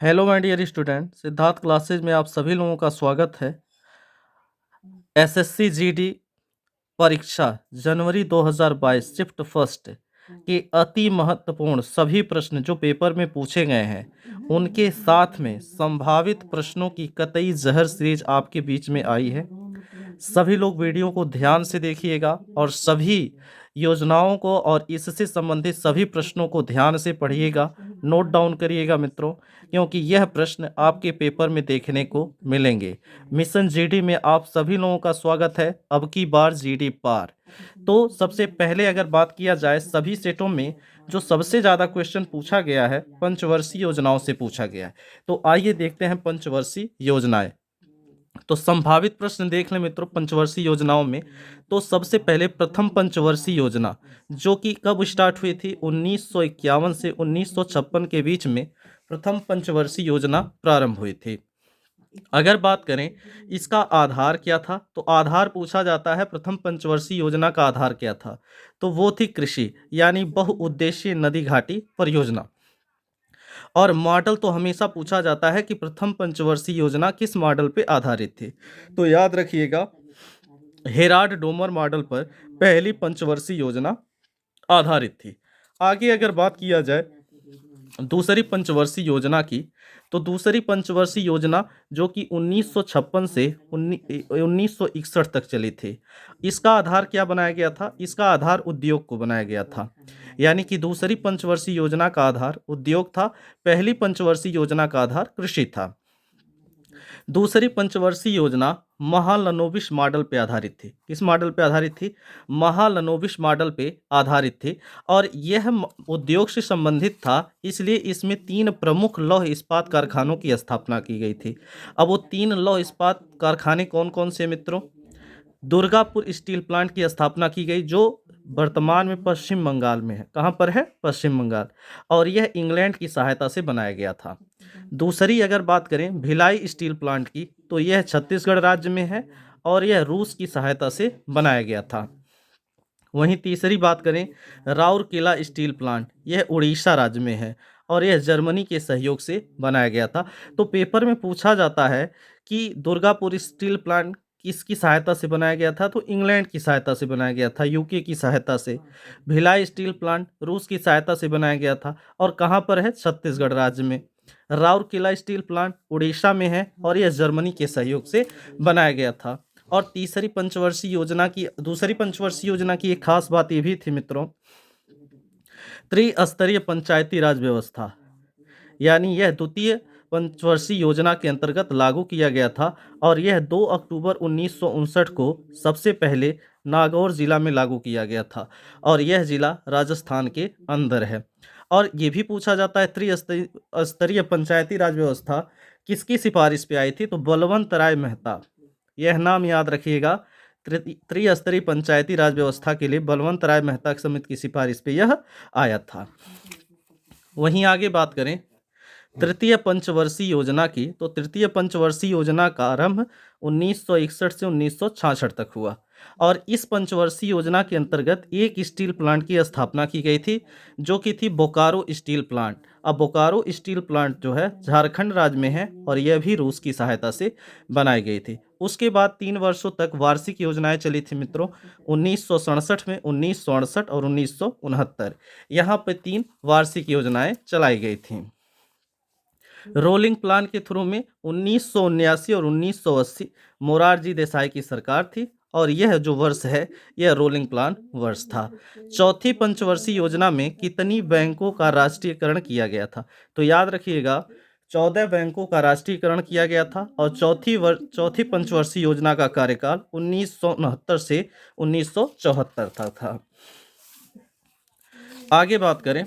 Hello my dear student, Siddharth classes में आप सभी लोगों का स्वागत है। एसएससी जीडी परीक्षा जनवरी 2022 शिफ्ट फर्स्ट के अति महत्वपूर्ण सभी प्रश्न जो पेपर में पूछे गए हैं उनके साथ में संभावित प्रश्नों की कतई जहर सीरीज आपके बीच में आई है। सभी लोग वीडियो को ध्यान से देखिएगा और सभी योजनाओं को और इससे संबंधित सभी प्रश्नों को ध्यान से पढ़िएगा, नोट डाउन करिएगा मित्रों, क्योंकि यह प्रश्न आपके पेपर में देखने को मिलेंगे। मिशन जीडी में आप सभी लोगों का स्वागत है। अब की बार जीडी पार। तो सबसे पहले अगर बात किया जाए, सभी सेटों में जो सबसे ज़्यादा क्वेश्चन पूछा गया है पंचवर्षीय योजनाओं से पूछा गया है। तो आइए देखते हैं पंचवर्षीय योजनाएं। तो संभावित प्रश्न देख लें मित्रों पंचवर्षीय योजनाओं में। तो सबसे पहले प्रथम पंचवर्षीय योजना जो कि कब स्टार्ट हुई थी, 1951 से 1956 के बीच में प्रथम पंचवर्षीय योजना प्रारंभ हुई थी। अगर बात करें इसका आधार क्या था, तो आधार पूछा जाता है प्रथम पंचवर्षीय योजना का आधार क्या था, तो वो थी कृषि यानी बहुउद्देशीय नदी घाटी परियोजना। और मॉडल तो हमेशा पूछा जाता है कि प्रथम पंचवर्षीय योजना किस मॉडल पे आधारित थी, तो याद रखिएगा हेराल्ड डोमर मॉडल पर पहली पंचवर्षीय योजना आधारित थी। आगे अगर बात किया जाए दूसरी पंचवर्षीय योजना की, तो दूसरी पंचवर्षीय योजना जो कि 1956 से 1961 तक चली थी, इसका आधार क्या बनाया गया था, इसका आधार उद्योग को बनाया गया था। यानी कि दूसरी पंचवर्षीय योजना का आधार उद्योग था, पहली पंचवर्षीय योजना का आधार कृषि था। दूसरी पंचवर्षीय योजना महालनोबिस मॉडल पे आधारित थी। किस मॉडल पे आधारित थी? महालनोबिस मॉडल पे आधारित थी। और यह उद्योग से संबंधित था, इसलिए इसमें 3 प्रमुख लौह इस्पात कारखानों की स्थापना की गई थी। अब वो 3 लौह इस्पात कारखाने कौन कौन से मित्रों? दुर्गापुर स्टील प्लांट की स्थापना की गई जो वर्तमान में पश्चिम बंगाल में है। कहाँ पर है? पश्चिम बंगाल। और यह इंग्लैंड की सहायता से बनाया गया था। दूसरी अगर बात करें भिलाई स्टील प्लांट की, तो यह छत्तीसगढ़ राज्य में है और यह रूस की सहायता से बनाया गया था। वहीं तीसरी बात करें राउरकेला स्टील प्लांट, यह उड़ीसा राज्य में है और यह जर्मनी के सहयोग से बनाया गया था। तो पेपर में पूछा जाता है कि दुर्गापुर स्टील प्लांट किसकी सहायता से बनाया गया था, तो इंग्लैंड की सहायता से बनाया गया था, यूके की सहायता से। भिलाई स्टील प्लांट रूस की सहायता से बनाया गया था और कहाँ पर है? छत्तीसगढ़ राज्य में। राउरकेला स्टील प्लांट उड़ीसा में है और यह जर्मनी के सहयोग से बनाया गया था। और तीसरी पंचवर्षीय योजना की, दूसरी पंचवर्षीय योजना की एक खास बात ये भी थी मित्रों, त्रिस्तरीय पंचायती राज व्यवस्था, यानी यह द्वितीय पंचवर्षीय योजना के अंतर्गत लागू किया गया था। और यह 2 अक्टूबर 1959 को सबसे पहले नागौर जिला में लागू किया गया था और यह जिला राजस्थान के अंदर है। और ये भी पूछा जाता है त्रिस्तरीय पंचायती राज व्यवस्था किसकी सिफारिश पे आई थी, तो बलवंत राय मेहता, यह नाम याद रखिएगा। त्रिस्तरीय पंचायती राज व्यवस्था के लिए बलवंत राय मेहता समिति की सिफारिश पे यह आया था। वहीं आगे बात करें तृतीय पंचवर्षीय योजना की, तो तृतीय पंचवर्षीय योजना का आरंभ 1961 से 1966 तक हुआ और इस पंचवर्षीय योजना के अंतर्गत एक स्टील प्लांट की स्थापना की गई थी जो कि थी बोकारो स्टील प्लांट। अब बोकारो स्टील प्लांट जो है झारखंड राज्य में है और यह भी रूस की सहायता से बनाई गई थी। उसके बाद 3 वर्षों तक वार्षिक योजनाएं चली थी मित्रों, 1967 में, 1968 और 1969। यहाँ पे 3 वार्षिक योजनाएं चलाई गई थी। रोलिंग प्लान के थ्रू में 1979 और 1980 मोरारजी देसाई की सरकार थी और यह जो वर्ष है यह रोलिंग प्लान वर्ष था। चौथी पंचवर्षीय योजना में कितनी बैंकों का राष्ट्रीयकरण किया गया था, तो याद रखिएगा 14 बैंकों का राष्ट्रीयकरण किया गया था और चौथी पंचवर्षीय योजना का कार्यकाल 1969 से 1974 तक था। आगे बात करें,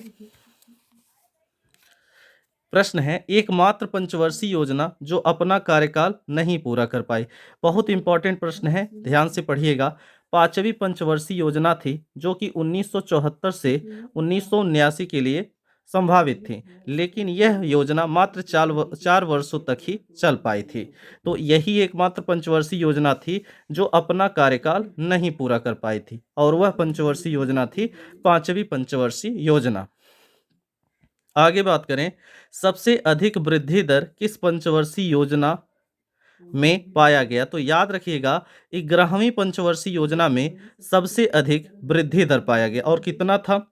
प्रश्न है एकमात्र पंचवर्षीय योजना जो अपना कार्यकाल नहीं पूरा कर पाई। बहुत इंपॉर्टेंट प्रश्न है, ध्यान से पढ़िएगा। पांचवी पंचवर्षीय योजना थी जो कि 1974 से 1979 के लिए संभावित थी, लेकिन यह योजना मात्र 4 वर्षों तक ही चल पाई थी। तो यही एकमात्र पंचवर्षीय योजना थी जो अपना कार्यकाल नहीं पूरा कर पाई थी और वह पंचवर्षीय योजना थी पांचवी पंचवर्षीय योजना। आगे बात करें, सबसे अधिक वृद्धि दर किस पंचवर्षीय योजना में पाया गया? तो याद रखिएगा, 11वीं पंचवर्षीय योजना में सबसे अधिक वृद्धि दर पाया गया और कितना था?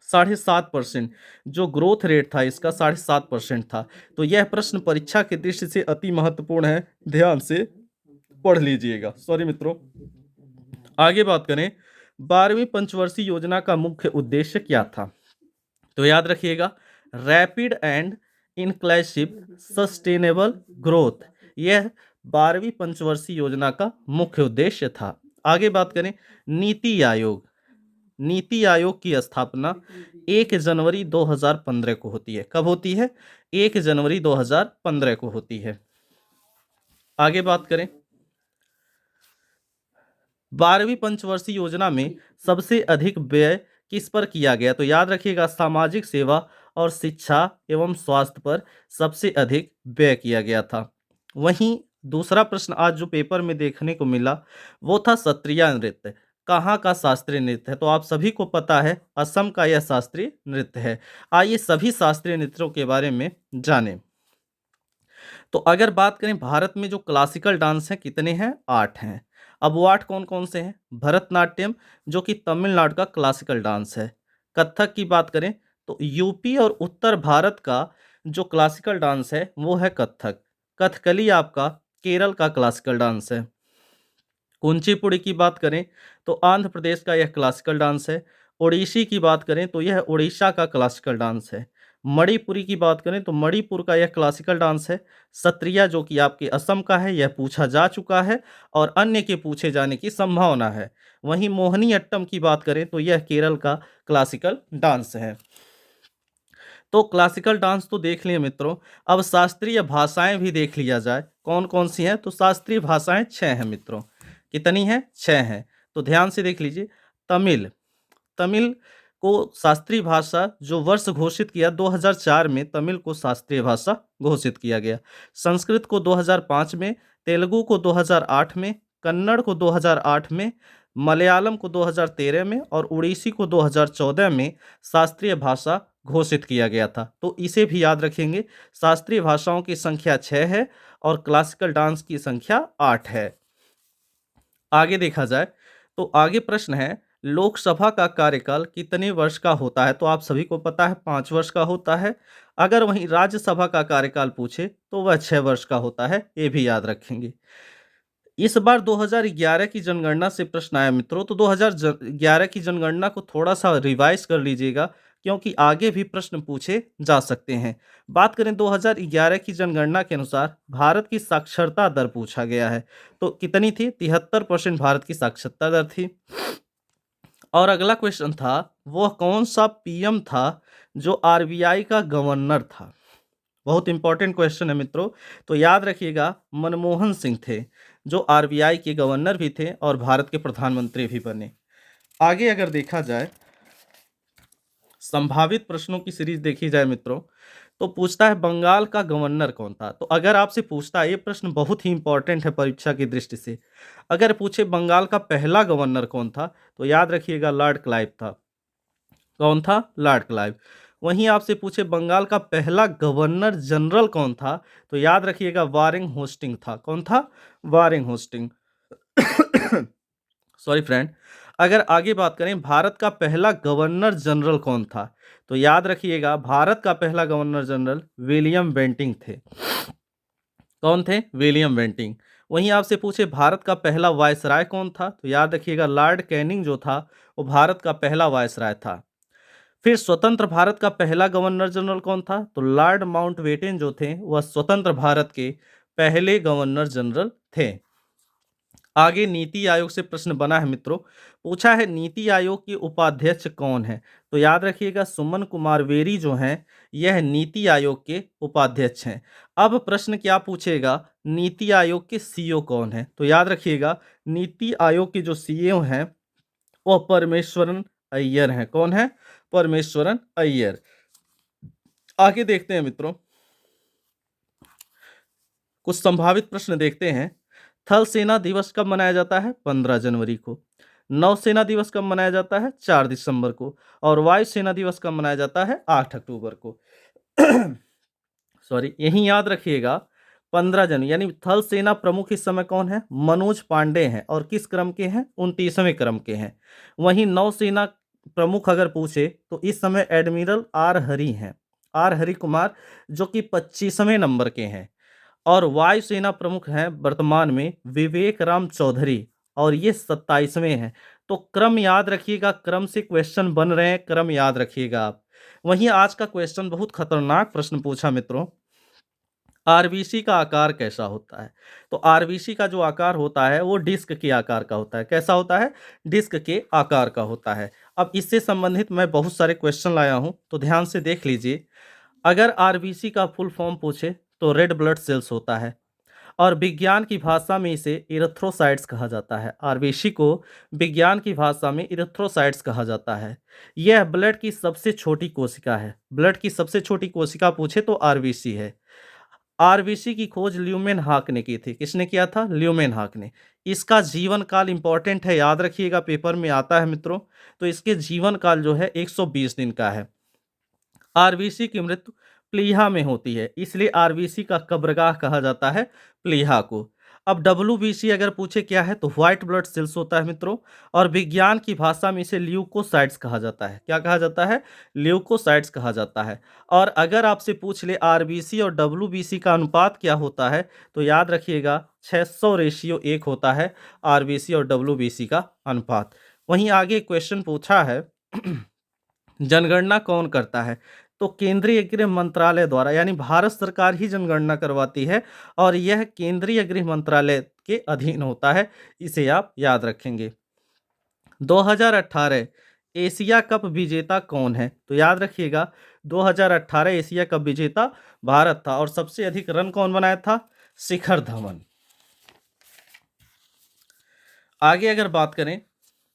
7.5%। जो ग्रोथ रेट था इसका 7.5% था। तो यह प्रश्न परीक्षा की दृष्टि से अति महत्वपूर्ण है, ध्यान से पढ़ लीजिएगा। सॉरी मित्रों। आगे बात करें, 12वीं पंचवर्षीय योजना का मुख्य उद्देश्य क्या था? तो याद रखिएगा, rapid and inclusive sustainable growth, यह 12वीं पंचवर्षीय योजना का मुख्य उद्देश्य था। आगे बात करें, नीति आयोग। नीति आयोग की स्थापना 1 जनवरी 2015 को होती है। कब होती है? 1 जनवरी 2015 को होती है। आगे बात करें, 12वीं पंचवर्षीय योजना में सबसे अधिक व्यय किस पर किया गया? तो याद रखिएगा, सामाजिक सेवा और शिक्षा एवं स्वास्थ्य पर सबसे अधिक व्यय किया गया था। वहीं दूसरा प्रश्न आज जो पेपर में देखने को मिला वो था सत्रिया नृत्य। कहाँ का शास्त्रीय नृत्य है? तो आप सभी को पता है, असम का यह शास्त्रीय नृत्य है। आइए सभी शास्त्रीय नृत्यों के बारे में जानें। तो अगर बात करें भारत में जो क्लासिकल डांस हैं कितने हैं? 8 हैं। अब वो 8 कौन कौन से हैं? भरतनाट्यम जो कि तमिलनाडु का क्लासिकल डांस है। कथक की बात करें तो यूपी और उत्तर भारत का जो क्लासिकल डांस है वो है कथक। कथकली आपका केरल का क्लासिकल डांस है। कुंचिपुड़ी की बात करें तो आंध्र प्रदेश का यह क्लासिकल डांस है। ओडिसी की बात करें तो यह उड़ीसा का क्लासिकल डांस है। मणिपुरी की बात करें तो मणिपुर का यह क्लासिकल डांस है। सत्रिया जो कि आपके असम का है, यह पूछा जा चुका है और अन्य के पूछे जाने की संभावना है। वहीं मोहिनी अट्टम की बात करें तो यह केरल का क्लासिकल डांस है। तो क्लासिकल डांस तो देख लिए मित्रों, अब शास्त्रीय भाषाएं भी देख लिया जाए कौन कौन सी हैं। तो शास्त्रीय भाषाएं 6 हैं मित्रों। कितनी हैं? 6 हैं। तो ध्यान से देख लीजिए। तमिल, तमिल को शास्त्रीय भाषा जो वर्ष घोषित किया 2004 में, तमिल को शास्त्रीय भाषा घोषित किया गया। संस्कृत को 2005 में, तेलुगु को 2008 में, कन्नड़ को 2008 में, मलयालम को 2013 में और उड़ीसी को 2014 में शास्त्रीय भाषा घोषित किया गया था। तो इसे भी याद रखेंगे, शास्त्रीय भाषाओं की संख्या 6 है और क्लासिकल डांस की संख्या 8 है। आगे देखा जाए तो आगे प्रश्न है, लोकसभा का कार्यकाल कितने वर्ष का होता है? तो आप सभी को पता है 5 वर्ष का होता है। अगर वहीं राज्यसभा का कार्यकाल पूछे तो वह 6 वर्ष का होता है, ये भी याद रखेंगे। इस बार 2011 की जनगणना से प्रश्न आया मित्रों, तो 2011 की जनगणना को थोड़ा सा रिवाइज कर लीजिएगा क्योंकि आगे भी प्रश्न पूछे जा सकते हैं। बात करें 2011 की जनगणना के अनुसार भारत की साक्षरता दर पूछा गया है, तो कितनी थी? 73% भारत की साक्षरता दर थी। और अगला क्वेश्चन था, वह कौन सा पीएम था जो आरबीआई का गवर्नर था? बहुत इंपॉर्टेंट क्वेश्चन है मित्रों। तो याद रखिएगा, मनमोहन सिंह थे जो आरबीआई के गवर्नर भी थे और भारत के प्रधानमंत्री भी बने। आगे अगर देखा जाए, संभावित प्रश्नों की सीरीज देखी जाए मित्रों, तो पूछता है बंगाल का गवर्नर कौन था? तो अगर आपसे पूछता है, ये प्रश्न बहुत ही इंपॉर्टेंट है परीक्षा की दृष्टि से, अगर पूछे बंगाल का पहला गवर्नर कौन था तो याद रखिएगा लॉर्ड क्लाइव था। कौन था? Lord Clive. वहीं आपसे पूछे बंगाल का पहला गवर्नर जनरल कौन था तो याद रखिएगा वारेंग होस्टिंग था। कौन था? वारेंग होस्टिंग। Sorry friend. अगर आगे बात करें भारत का पहला गवर्नर जनरल कौन था तो याद रखिएगा भारत का पहला गवर्नर जनरल विलियम बेंटिंग थे। कौन थे? William Bentinck. वहीं आपसे पूछे भारत का पहला वायसराय कौन था तो याद रखिएगा लॉर्ड कैनिंग जो था वो भारत का पहला वायसराय था। फिर स्वतंत्र भारत का पहला गवर्नर जनरल कौन था? तो लॉर्ड माउंटबेटन जो थे वह स्वतंत्र भारत के पहले गवर्नर जनरल थे। आगे नीति आयोग से प्रश्न बना है मित्रों, पूछा है नीति आयोग के उपाध्यक्ष कौन है? तो याद रखिएगा सुमन कुमार वेरी जो हैं यह नीति आयोग के उपाध्यक्ष हैं। अब प्रश्न क्या पूछेगा, नीति आयोग के सीईओ कौन है? तो याद रखिएगा नीति आयोग के जो सीईओ हैं वह परमेश्वरन अय्यर हैं। कौन है? परमेश्वरन अय्यर। आगे देखते हैं मित्रों, कुछ संभावित प्रश्न देखते हैं। थल सेना दिवस कब मनाया जाता है? 15 जनवरी को। नौसेना दिवस कब मनाया जाता है? 4 दिसंबर को। और वायुसेना दिवस कब मनाया जाता है? 8 अक्टूबर को। सॉरी, यही याद रखिएगा 15 जनवरी, यानी थल सेना प्रमुख इस समय कौन है? मनोज पांडे हैं। और किस क्रम के हैं? 29वें क्रम के हैं। वहीं नौसेना प्रमुख अगर पूछे तो इस समय एडमिरल आर हरि हैं, आर हरि कुमार, जो कि 25वें नंबर के हैं। और वायुसेना प्रमुख हैं वर्तमान में विवेक राम चौधरी, और ये 27वें हैं। तो क्रम याद रखिएगा, क्रम से क्वेश्चन बन रहे हैं, क्रम याद रखिएगा आप। वहीं आज का क्वेश्चन बहुत खतरनाक प्रश्न पूछा मित्रों, आरबीसी का आकार कैसा होता है? तो आरबीसी का जो आकार होता है वो डिस्क के आकार का होता है। कैसा होता है? डिस्क के आकार का होता है। अब इससे संबंधित मैं बहुत सारे क्वेश्चन लाया हूं, तो ध्यान से देख लीजिए। अगर आरबीसी का फुल फॉर्म पूछे तो रेड ब्लड सेल्स होता है, और विज्ञान की भाषा में इसे इरिथ्रोसाइट्स कहा जाता है। आरबीसी को विज्ञान की भाषा में इरिथ्रोसाइट्स कहा जाता है। यह ब्लड की सबसे छोटी कोशिका है। ब्लड की सबसे छोटी कोशिका पूछे तो आरबीसी है। आरबीसी की खोज ल्यूमेन हाक ने की थी। किसने किया था? ल्यूमेन हाक ने। इसका जीवन काल इंपॉर्टेंट है, याद रखिएगा, पेपर में आता है मित्रों। तो इसके जीवन काल जो है 120 दिन का है। आरबीसी की मृत्यु प्लीहा में होती है, इसलिए आरबीसी का कब्रगाह कहा जाता है प्लीहा को। अब डब्ल्यूबीसी अगर पूछे क्या है, तो व्हाइट ब्लड सेल्स होता है मित्रों। और विज्ञान की भाषा में इसे ल्यूकोसाइट्स कहा जाता है। क्या कहा जाता है? ल्यूकोसाइट्स कहा जाता है। और अगर आपसे पूछ ले आरबीसी और डब्ल्यूबीसी का अनुपात क्या होता है, तो याद रखिएगा 600:1 होता है आरबीसी और डब्ल्यूबीसी का अनुपात। वहीं आगे क्वेश्चन पूछा है जनगणना कौन करता है? तो केंद्रीय गृह मंत्रालय द्वारा, यानी भारत सरकार ही जनगणना करवाती है, और यह केंद्रीय गृह मंत्रालय के अधीन होता है। इसे आप याद रखेंगे। 2018 एशिया कप विजेता कौन है? तो याद रखिएगा 2018 एशिया कप विजेता भारत था, और सबसे अधिक रन कौन बनाया था? शिखर धवन। आगे अगर बात करें,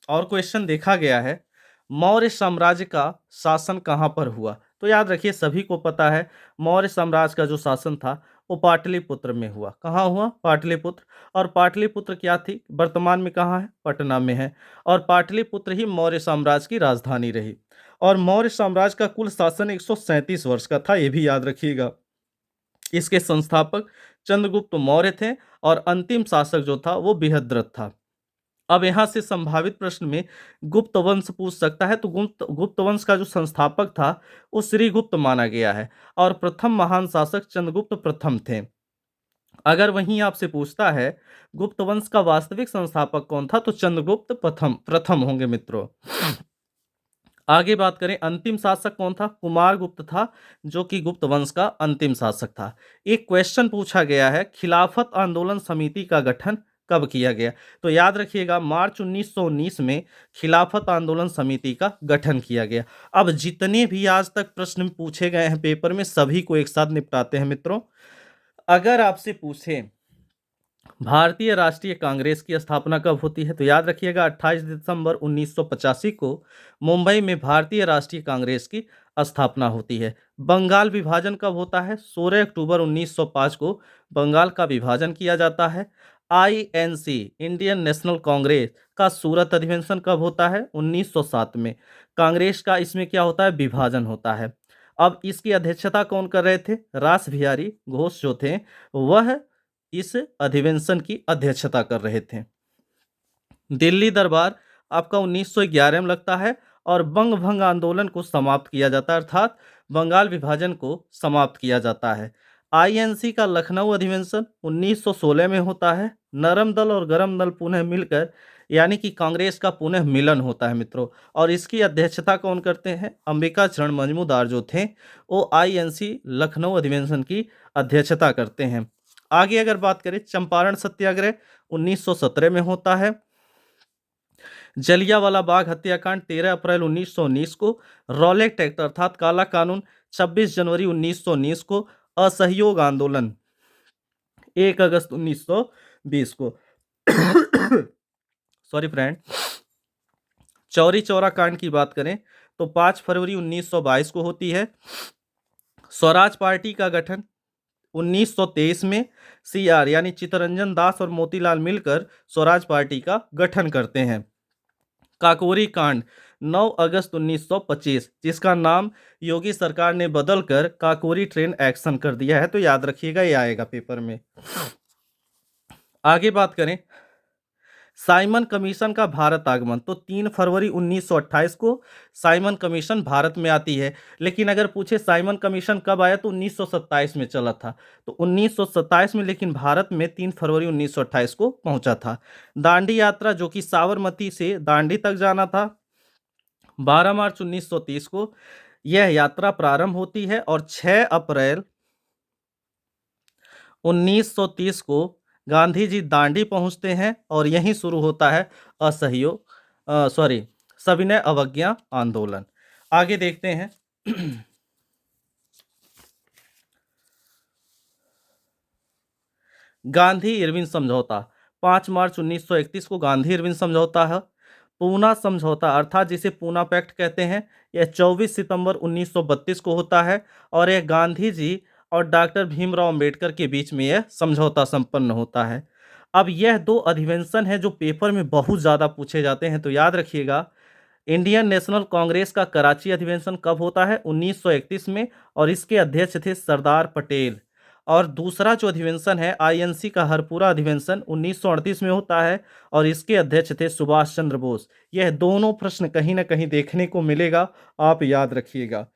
और क्वेश्चन देखा गया है मौर्य साम्राज्य का शासन कहाँ पर हुआ? तो याद रखिए, सभी को पता है मौर्य साम्राज्य का जो शासन था वो पाटलिपुत्र में हुआ। कहाँ हुआ? पाटलिपुत्र। और पाटलिपुत्र क्या थी? वर्तमान में कहाँ है? पटना में है। और पाटलिपुत्र ही मौर्य साम्राज्य की राजधानी रही। और मौर्य साम्राज्य का कुल शासन 137 वर्ष का था, ये भी याद रखिएगा। इसके संस्थापक चंद्रगुप्त मौर्य थे, और अंतिम शासक जो था वो बृहद्रथ था। अब यहाँ से संभावित प्रश्न में गुप्त वंश पूछ सकता है, तो गुप्त वंश का जो संस्थापक था वो श्रीगुप्त माना गया है, और प्रथम महान शासक चंद्रगुप्त प्रथम थे। अगर वहीं आपसे पूछता है गुप्त वंश का वास्तविक संस्थापक कौन था, तो चंद्रगुप्त प्रथम प्रथम होंगे मित्रों। आगे बात करें, अंतिम शासक कौन था? कुमारगुप्त था, जो कि गुप्त वंश का अंतिम शासक था। एक क्वेश्चन पूछा गया है, खिलाफत आंदोलन समिति का गठन कब किया गया? तो याद रखिएगा मार्च 1919 में खिलाफत आंदोलन समिति का गठन किया गया। अब जितने भी आज तक प्रश्न पूछे गए हैं पेपर में, सभी को एक साथ निपटाते हैं मित्रों। अगर आपसे पूछे भारतीय राष्ट्रीय कांग्रेस की स्थापना कब होती है, तो याद रखिएगा 28 दिसंबर 1985 को मुंबई में भारतीय राष्ट्रीय कांग्रेस की स्थापना होती है। बंगाल विभाजन कब होता है? 16 अक्टूबर 1905 को बंगाल का विभाजन किया जाता है। आईएनसी इंडियन नेशनल कांग्रेस का सूरत अधिवेशन कब होता है? 1907 में। कांग्रेस का इसमें क्या होता है? विभाजन होता है। अब इसकी अध्यक्षता कौन कर रहे थे? रास बिहारी घोष जो थे वह इस अधिवेशन की अध्यक्षता कर रहे थे। दिल्ली दरबार आपका 1911 में लगता है, और बंग भंग आंदोलन को समाप्त किया जाता है, अर्थात बंगाल विभाजन को समाप्त किया जाता है। आईएनसी का लखनऊ अधिवेशन 1916 में होता है। नरम दल और गरम दल पुनः मिलकर, यानी कि कांग्रेस का पुनः मिलन होता है मित्रों, और इसकी अध्यक्षता कौन करते हैं? अंबिका चरण मजूमदार जो थे वो आईएनसी लखनऊ अधिवेशन की अध्यक्षता करते हैं। आगे अगर बात करें, चंपारण सत्याग्रह 1917 में होता है। जलियांवाला बाग हत्याकांड 13 अप्रैल 1919 को। रॉलेट एक्ट अर्थात काला कानून 26 जनवरी 1919 को। असहयोग आंदोलन 1 अगस्त 1920 को। Sorry friend. चौरी चौरा कांड की बात करें तो 5 फरवरी 1922 को होती है। स्वराज पार्टी का गठन 1923 में सीआर यानी चित्तरंजन दास और मोतीलाल मिलकर स्वराज पार्टी का गठन करते हैं। काकोरी कांड 9 अगस्त 1925, जिसका नाम योगी सरकार ने बदलकर काकोरी ट्रेन एक्शन कर दिया है, तो याद रखिएगा ये आएगा पेपर में। आगे बात करें साइमन कमीशन का भारत आगमन, तो 3 फरवरी 1928 को साइमन कमीशन भारत में आती है। लेकिन अगर पूछे साइमन कमीशन कब आया तो 1927 में चला था, तो 1927 में, लेकिन भारत में 3 फरवरी 1928 को पहुंचा था। दांडी यात्रा जो कि साबरमती से दांडी तक जाना था, 12 मार्च 1930 को यह यात्रा प्रारंभ होती है और 6 अप्रैल 1930 को गांधी जी दांडी पहुंचते हैं और यहीं शुरू होता है सविनय अवज्ञा आंदोलन। आगे देखते हैं गांधी इरविन समझौता, 5 मार्च 1931 को गांधी इरविन समझौता है। पूना समझौता अर्थात जिसे पूना पैक्ट कहते हैं, यह 24 सितंबर 1932 को होता है और यह गांधी जी और डॉक्टर भीमराव अंबेडकर के बीच में यह समझौता संपन्न होता है। अब यह दो अधिवेशन हैं जो पेपर में बहुत ज़्यादा पूछे जाते हैं, तो याद रखिएगा इंडियन नेशनल कांग्रेस का कराची अधिवेशन कब होता है 1931 में, और इसके अध्यक्ष थे सरदार पटेल। और दूसरा जो अधिवेशन है आईएनसी का हरपुरा अधिवेशन 1938 में होता है और इसके अध्यक्ष थे सुभाष चंद्र बोस। यह दोनों प्रश्न कहीं ना कहीं देखने को मिलेगा, आप याद रखिएगा।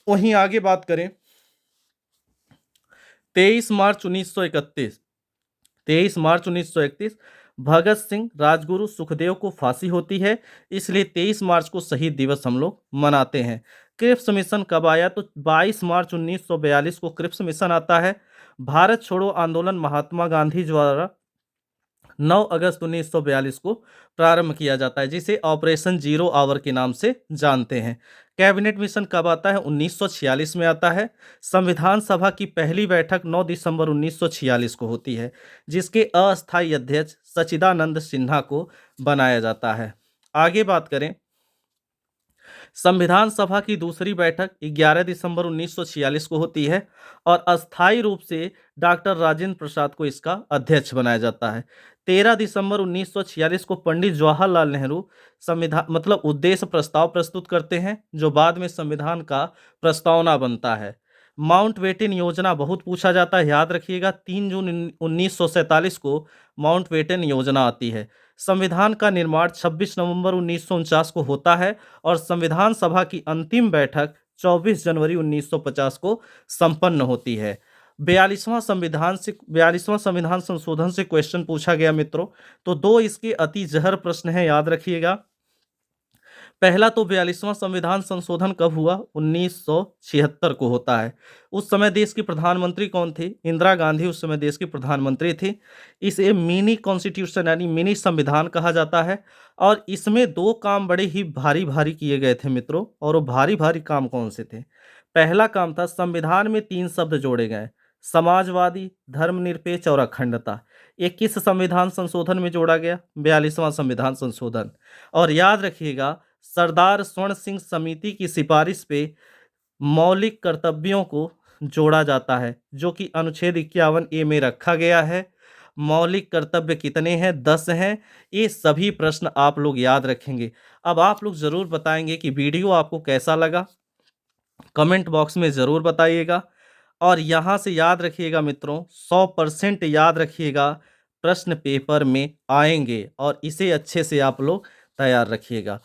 वहीं आगे बात करें 23 मार्च 1931, 23 मार्च 1931 भगत सिंह राजगुरु सुखदेव को फांसी होती है, इसलिए 23 मार्च को शहीद दिवस हम लोग मनाते हैं। क्रिप्स मिशन कब आया तो 22 मार्च 1942 को क्रिप्स मिशन आता है। भारत छोड़ो आंदोलन महात्मा गांधी द्वारा 9 अगस्त 1942 को प्रारंभ किया जाता है, जिसे ऑपरेशन जीरो आवर के नाम से जानते हैं। कैबिनेट मिशन कब आता है 1946 में आता है। संविधान सभा की पहली बैठक 9 दिसंबर 1946 को होती है, जिसके अस्थायी अध्यक्ष सच्चिदानंद सिन्हा को बनाया जाता है। आगे बात करें संविधान सभा की दूसरी बैठक 11 दिसंबर 1946 को होती है और अस्थायी रूप से डॉक्टर राजेंद्र प्रसाद को इसका अध्यक्ष बनाया जाता है। 13 दिसंबर 1946 को पंडित जवाहरलाल नेहरू संविधान उद्देश्य प्रस्ताव प्रस्तुत करते हैं, जो बाद में संविधान का प्रस्तावना बनता है। माउंट बेटन योजना बहुत पूछा जाता है, याद रखिएगा 3 जून 1947 को माउंट बेटन योजना आती है। संविधान का निर्माण 26 नवंबर 1949 को होता है और संविधान सभा की अंतिम बैठक 24 जनवरी 1950 को संपन्न होती है। 42वां संविधान संशोधन से क्वेश्चन पूछा गया मित्रों, तो दो इसके अति जहर प्रश्न हैं, याद रखिएगा। पहला तो 42वां संविधान संशोधन कब हुआ 1976 को होता है। उस समय देश की प्रधानमंत्री कौन थी, इंदिरा गांधी उस समय देश की प्रधानमंत्री थी। इसे मिनी कॉन्स्टिट्यूशन यानी मिनी संविधान कहा जाता है और इसमें दो काम बड़े ही भारी भारी किए गए थे मित्रों, और वो भारी भारी काम कौन से थे। पहला काम था संविधान में 3 शब्द जोड़े गए, समाजवादी, धर्मनिरपेक्ष और अखंडता। ये किस संविधान संशोधन में जोड़ा गया 42वां संविधान संशोधन। और याद रखिएगा सरदार स्वर्ण सिंह समिति की सिफारिश पे मौलिक कर्तव्यों को जोड़ा जाता है, जो कि अनुच्छेद 51A में रखा गया है। मौलिक कर्तव्य कितने हैं 10 हैं। ये सभी प्रश्न आप लोग याद रखेंगे। अब आप लोग ज़रूर बताएंगे कि वीडियो आपको कैसा लगा, कमेंट बॉक्स में ज़रूर बताइएगा। और यहाँ से याद रखिएगा मित्रों 100% याद रखिएगा, प्रश्न पेपर में आएंगे और इसे अच्छे से आप लोग तैयार रखिएगा।